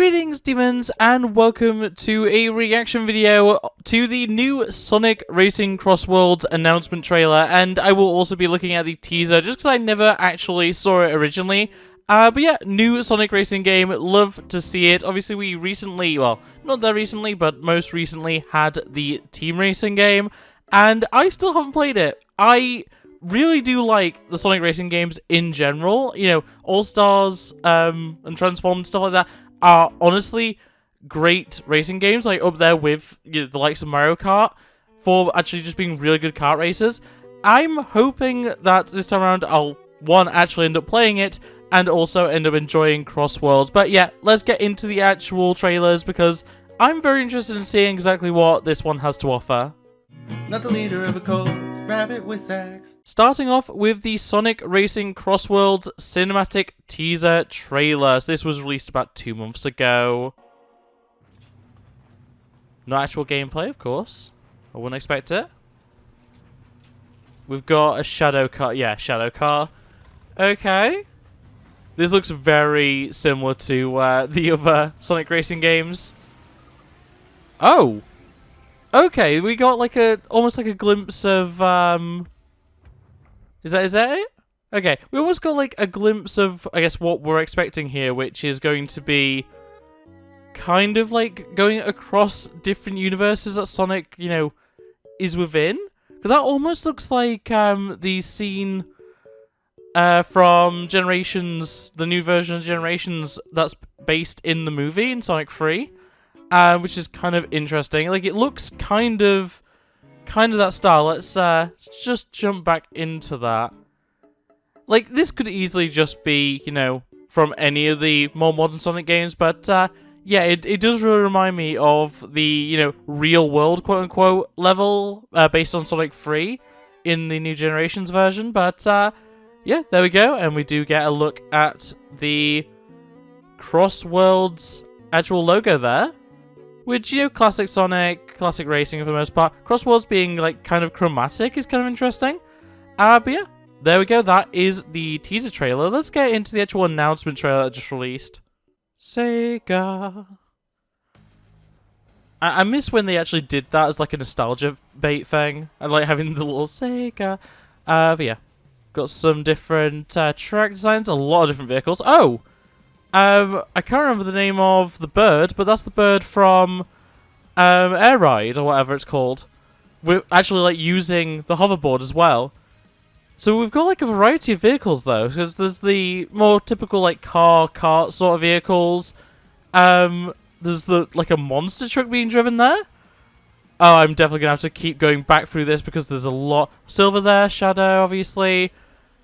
Greetings, demons, and welcome to a reaction video to the new Sonic Racing CrossWorlds announcement trailer, and I will also be looking at the teaser just because I never actually saw it originally. But yeah, new Sonic Racing game, love to see it. Obviously, we recently, well, not that recently, but most recently had the Team Racing game, and I still haven't played it. I really do like the Sonic Racing games in general. You know, All-Stars and Transform and stuff like that are honestly great racing games, like up there with the likes of Mario Kart, for actually just being really good kart races. I'm hoping that this time around I'll, one, actually end up playing it, and also end up enjoying CrossWorlds. But yeah, let's get into the actual trailers, because I'm very interested in seeing exactly what this one has to offer. Not the leader of a cult, RabbitWithAxe. Starting off with the Sonic Racing CrossWorlds cinematic teaser trailer. So this was released about 2 months ago. No actual gameplay, of course. I wouldn't expect it. We've got a shadow car. Yeah, shadow car. Okay. This looks very similar to the other Sonic Racing games. Oh! Okay, we got like almost like a glimpse of, is that it? Okay, we almost got like a glimpse of, I guess, what we're expecting here, which is going to be kind of like going across different universes that Sonic, you know, is within. Because that almost looks like, the scene, from Generations, the new version of Generations that's based in the movie, in Sonic 3. Which is kind of interesting. Like, it looks kind of that style. Let's just jump back into that. Like, this could easily just be, you know, from any of the more modern Sonic games, but yeah, it does really remind me of the, you know, real world quote-unquote level based on Sonic 3 in the New Generations version. But yeah, there we go, and we do get a look at the CrossWorlds actual logo there. Which, you know, classic Sonic, classic racing for the most part. CrossWorlds being, like, kind of chromatic is kind of interesting. But yeah, there we go. That is the teaser trailer. Let's get into the actual announcement trailer that just released. Sega. I miss when they actually did that as, like, a nostalgia bait thing. I like having the little Sega. But yeah, got some different track designs, a lot of different vehicles. Oh! I can't remember the name of the bird, but that's the bird from Air Ride, or whatever it's called. We're actually, like, using the hoverboard as well. So we've got, like, a variety of vehicles, though, because there's the more typical, like, kart sort of vehicles. There's like, a monster truck being driven there. Oh, I'm definitely gonna have to keep going back through this, because there's a lot. Silver there, Shadow, obviously.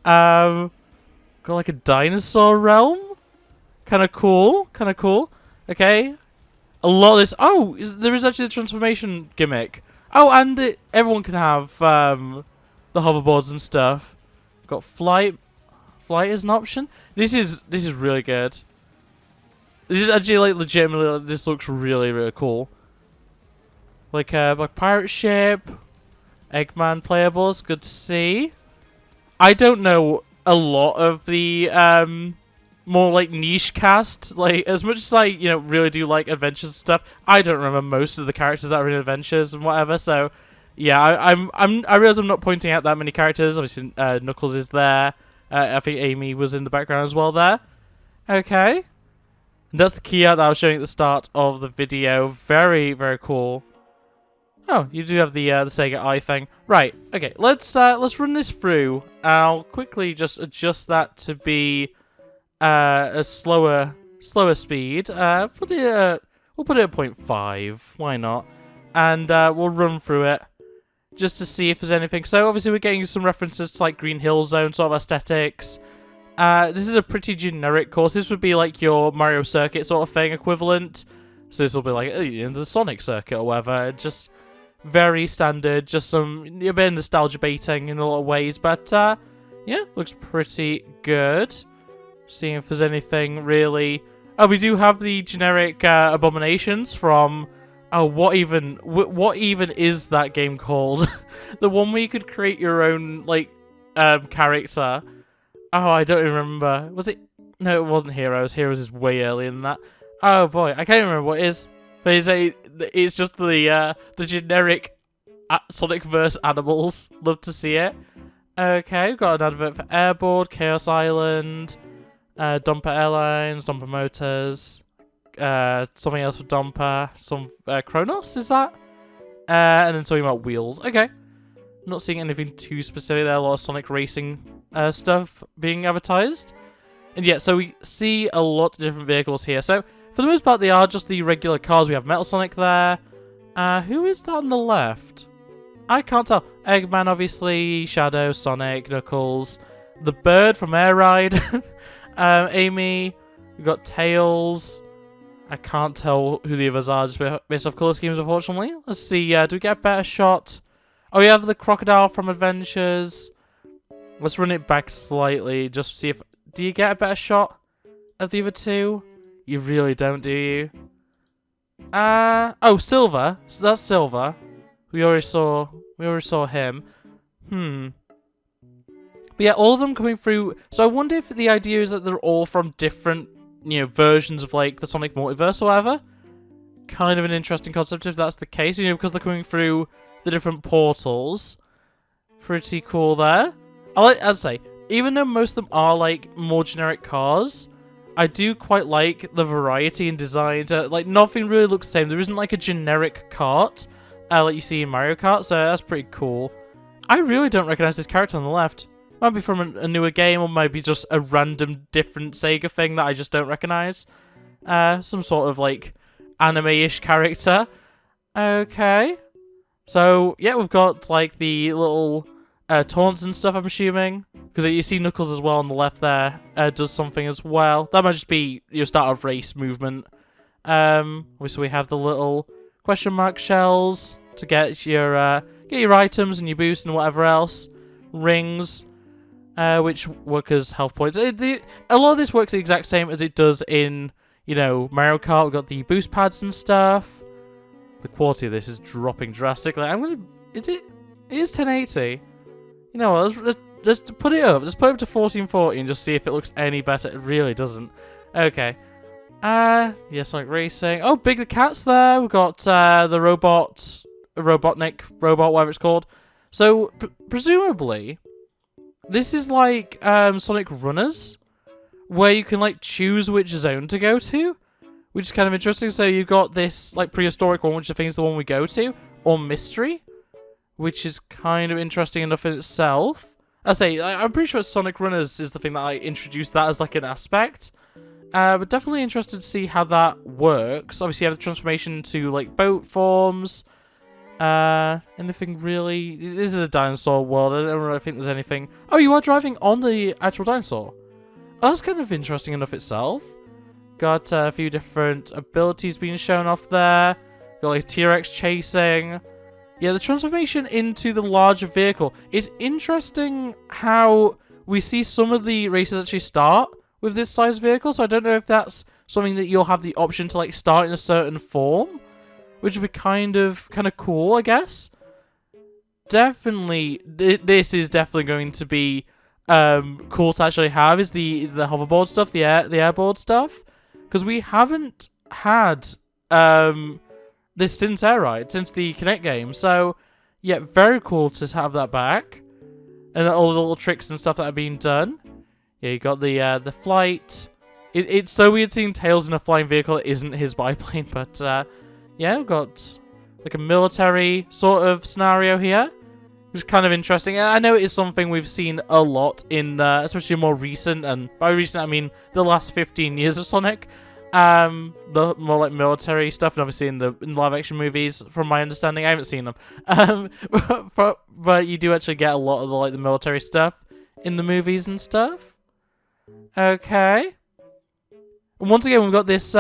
Got, like, a dinosaur realm. Kind of cool. Okay. A lot of this. Oh, there is actually a transformation gimmick. Oh, and everyone can have the hoverboards and stuff. Got flight. Flight is an option. This is really good. This is actually, like, legitimately, this looks really cool. Like pirate ship. Eggman playable. It's good to see. I don't know a lot of the more, like, niche cast. Like, as much as I, you know, really do like Adventures and stuff, I don't remember most of the characters that are in Adventures and whatever. So, yeah, I realize I'm not pointing out that many characters. Obviously, Knuckles is there. I think Amy was in the background as well there. Okay, and that's the key art that I was showing at the start of the video. Very cool. Oh, you do have the Sega Eye thing, right? Okay, let's run this through. I'll quickly just adjust that to be a slower speed. We'll put it at 0.5. Why not? And we'll run through it just to see if there's anything. So obviously we're getting some references to, like, Green Hill Zone sort of aesthetics. This is a pretty generic course. This would be like your Mario Circuit sort of thing equivalent. So this will be like the Sonic Circuit or whatever. Just very standard. Just a bit of nostalgia baiting in a lot of ways. But yeah, looks pretty good. Seeing if there's anything really. Oh, we do have the generic abominations from. Oh, what even is that game called? The one where you could create your own, like, character. Oh, I don't even remember. Was it? No, it wasn't Heroes. Heroes is way earlier than that. Oh boy, I can't remember what it is. But it's just the generic Sonic-verse animals. Love to see it. Okay, we've got an advert for Airboard, Chaos Island, Dumper Airlines, Dumper Motors, something else for Dumper, some Kronos, is that? And then something about wheels. Okay. Not seeing anything too specific there. A lot of Sonic Racing stuff being advertised. And yeah, so we see a lot of different vehicles here. So, for the most part, they are just the regular cars. We have Metal Sonic there. Who is that on the left? I can't tell. Eggman, obviously. Shadow, Sonic, Knuckles. The bird from Air Ride. Amy. We've got Tails. I can't tell who the others are just based off colour schemes, unfortunately. Let's see. Do we get a better shot? Oh, we have the crocodile from Adventures. Let's run it back slightly. Just see if... Do you get a better shot of the other two? You really don't, do you? Oh, Silver. So that's Silver. We already saw him. But yeah, all of them coming through. So I wonder if the idea is that they're all from different, versions of like the Sonic multiverse or whatever. Kind of an interesting concept if that's the case, because they're coming through the different portals. Pretty cool there. As I say, even though most of them are like more generic cars, I do quite like the variety in design. Like nothing really looks the same. There isn't like a generic kart like you see in Mario Kart, so that's pretty cool. I really don't recognize this character on the left. Might be from a newer game, or maybe just a random different Sega thing that I just don't recognize. Some sort of like anime-ish character. Okay. So yeah, we've got like the little taunts and stuff, I'm assuming, because you see Knuckles as well on the left there. Does something as well. That might just be your start of race movement. Obviously we have the little question mark shells to get your items and your boost and whatever else. Rings, which work as health points. A lot of this works the exact same as it does in Mario Kart. We've got the boost pads and stuff. The quality of this is dropping drastically. It is 1080. You know what, let's put it up. Let's put it up to 1440 and just see if it looks any better. It really doesn't. Okay. Yeah, Sonic Racing. Oh, Big the Cat's there. We've got the Robotnik, whatever it's called. So, presumably, this is like Sonic Runners, where you can like choose which zone to go to, which is kind of interesting. So you've got this like prehistoric one, which I think is the one we go to, or Mystery, which is kind of interesting enough in itself. I'm pretty sure Sonic Runners is the thing that I introduced that as like an aspect. But definitely interested to see how that works. Obviously, you have the transformation to like boat forms. Anything really? This is a dinosaur world. I don't really think there's anything. Oh, you are driving on the actual dinosaur. Oh, that's kind of interesting enough itself. Got a few different abilities being shown off there. Got like T-Rex chasing. Yeah, the transformation into the larger vehicle is interesting. How we see some of the races actually start with this size vehicle. So I don't know if that's something that you'll have the option to like start in a certain form, which would be kind of cool, I guess. Definitely, this is definitely going to be cool to actually have. Is the hoverboard stuff, the airboard stuff, because we haven't had this since Air Ride, since the Kinect game. So yeah, very cool to have that back, and all the little tricks and stuff that have been done. Yeah, you got the flight. It's so weird seeing Tails in a flying vehicle that isn't his biplane, but yeah, we've got like a military sort of scenario here, which is kind of interesting. I know it is something we've seen a lot in, especially more recent, and by recent I mean the last 15 years of Sonic. The more like military stuff, and obviously in live action movies, from my understanding, I haven't seen them. But you do actually get a lot of the military stuff in the movies and stuff. Okay. And once again, we've got this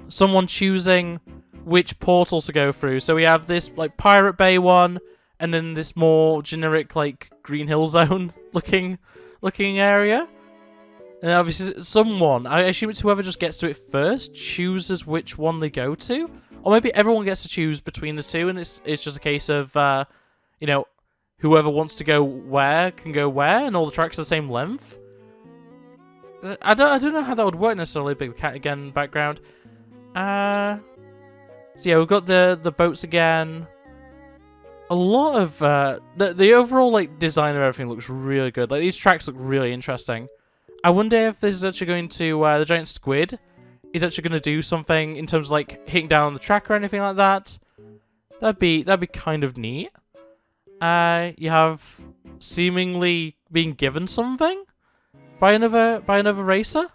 someone choosing which portal to go through. So we have this like Pirate Bay one, and then this more generic like Green Hill Zone looking area. And obviously someone, I assume it's whoever just gets to it first, chooses which one they go to. Or maybe everyone gets to choose between the two, and it's just a case of whoever wants to go where can go where, and all the tracks are the same length. I don't know how that would work necessarily. Big cat again background. So yeah, we've got the boats again. A lot of the overall like design of everything looks really good. Like these tracks look really interesting. I wonder if this is actually going to the giant squid is actually going to do something in terms of like hitting down on the track or anything like that. That'd be kind of neat. You have seemingly being given something by another racer.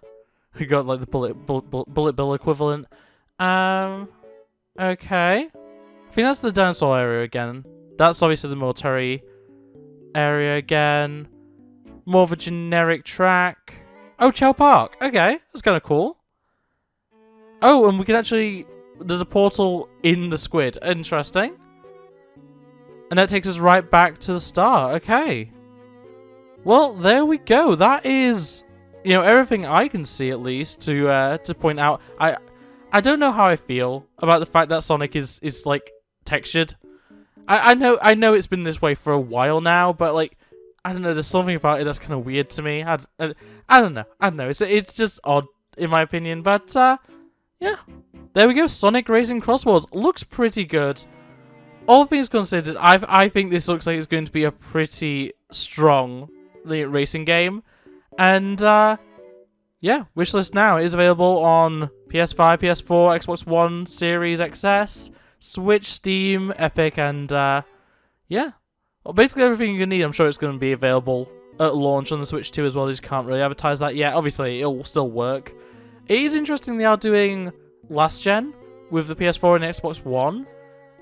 We got like the bullet bill equivalent. Okay. I think that's the dinosaur area again. That's obviously the military area again. More of a generic track. Oh, Chow Park. Okay, that's kind of cool. Oh, and we can actually... There's a portal in the squid. Interesting. And that takes us right back to the start. Okay. Well, there we go. That is, you know, everything I can see at least to point out. I don't know how I feel about the fact that Sonic is like textured. I know it's been this way for a while now, but like I don't know. There's something about it that's kind of weird to me. I don't know. It's just odd in my opinion. But yeah, there we go. Sonic Racing CrossWorlds looks pretty good. All things considered, I think this looks like it's going to be a pretty strong racing game. And yeah, wishlist now is available on PS5, PS4, Xbox One, Series XS, Switch, Steam, Epic, and yeah. Well, basically everything you need, I'm sure it's going to be available at launch on the Switch too as well. They just can't really advertise that yet. Obviously, it'll still work. It is interesting they are doing last gen with the PS4 and Xbox One.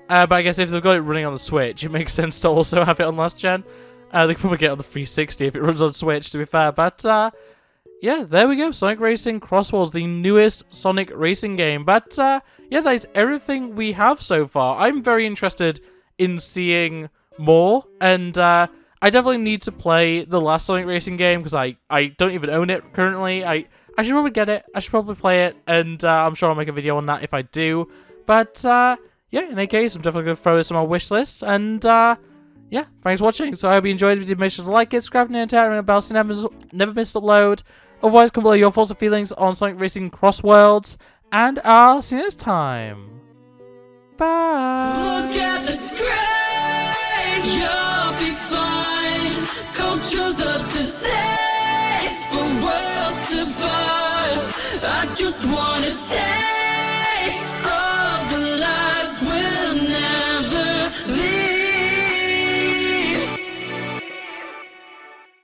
But I guess if they've got it running on the Switch, it makes sense to also have it on last gen. They could probably get it on the 360 if it runs on Switch, to be fair. But yeah, there we go. Sonic Racing CrossWorlds, the newest Sonic racing game. But yeah, that is everything we have so far. I'm very interested in seeing more. And I definitely need to play the last Sonic racing game because I don't even own it currently. I should probably get it. I should probably play it. And I'm sure I'll make a video on that if I do. But yeah, in any case, I'm definitely going to throw this on my wish list. And yeah, thanks for watching. So I hope you enjoyed the video. Make sure to like it, subscribe, and turn on the bell so you never miss an upload. Otherwise, comment below your thoughts and feelings on Sonic Racing CrossWorlds. And I'll see you next time. Bye. Look at the screen, you'll be fine. Culture's a disease, but worlds divine. I just wanna tell